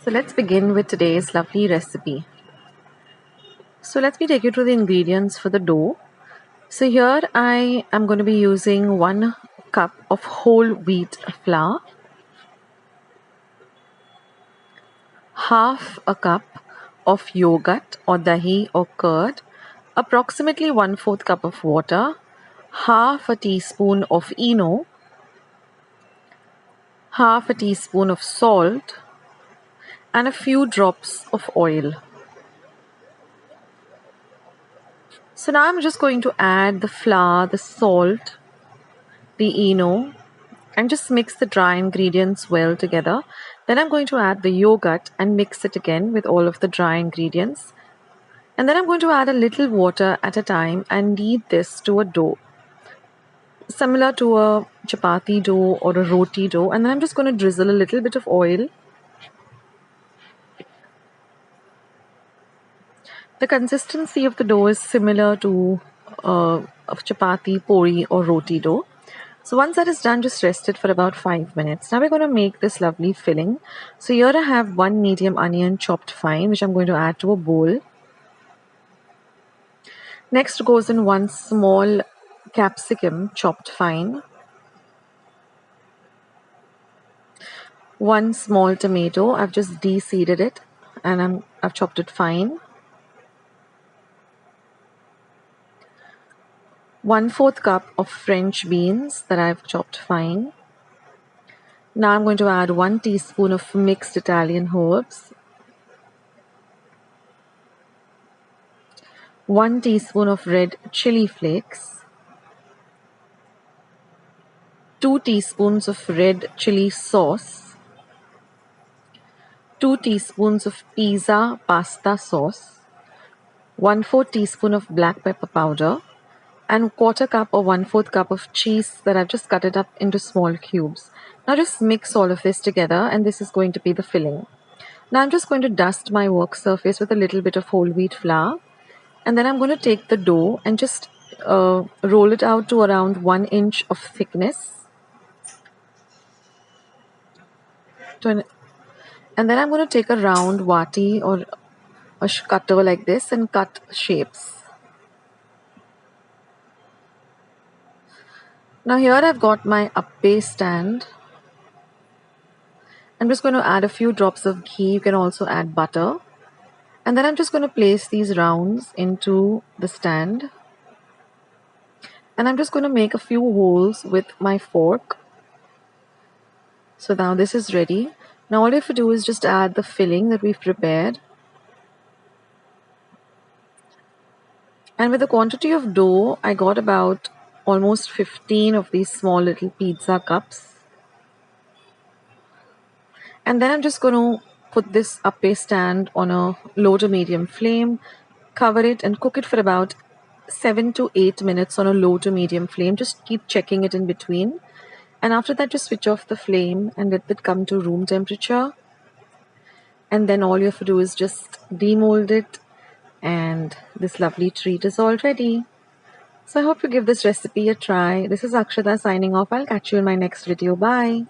So let's begin with today's lovely recipe. So let me take you through the ingredients for the dough. So here I am going to be using 1 cup of whole wheat flour, half a cup of yogurt or dahi or curd, approximately 1/4 cup of water, half a teaspoon of ENO, half a teaspoon of salt, and a few drops of oil. So now I'm just going to add the flour, the salt, the ENO, and just mix the dry ingredients well together. Then I'm going to add the yogurt and mix it again with all of the dry ingredients. And then I'm going to add a little water at a time and knead this to a dough, similar to a chapati dough or a roti dough. And then I'm just going to drizzle a little bit of oil. The consistency of the dough is similar to of chapati, puri or roti dough. So once that is done, just rest it for about 5 minutes. Now we're going to make this lovely filling. So here I have 1 medium onion chopped fine, which I'm going to add to a bowl. Next goes in 1 small capsicum chopped fine, 1 small tomato. I've just de-seeded it and I've chopped it fine. 1/4 cup of French beans that I've chopped fine. Now I'm going to add 1 teaspoon of mixed Italian herbs, 1 teaspoon of red chili flakes, 2 teaspoons of red chili sauce, 2 teaspoons of pizza pasta sauce, 1/4 teaspoon of black pepper powder, and 1/4 cup or 1/4 cup of cheese that I've just cut it up into small cubes. Now just mix all of this together, and this is going to be the filling. Now I'm just going to dust my work surface with a little bit of whole wheat flour, and then I'm going to take the dough and just roll it out to around 1 inch of thickness. And then I'm going to take a round wati or a cutter like this and cut shapes. Now here I've got my appe stand. I'm just going to add a few drops of ghee. You can also add butter. And then I'm just going to place these rounds into the stand. And I'm just going to make a few holes with my fork. So now this is ready. Now all you have to do is just add the filling that we've prepared. And with the quantity of dough, I got about almost 15 of these small little pizza cups. And then I'm just going to put this appe stand on a low to medium flame, cover it and cook it for about 7 to 8 minutes on a low to medium flame. Just keep checking it in between. And after that, just switch off the flame and let it come to room temperature. And then all you have to do is just demold it, and this lovely treat is all ready. So I hope you give this recipe a try. This is Akshata signing off. I'll catch you in my next video. Bye.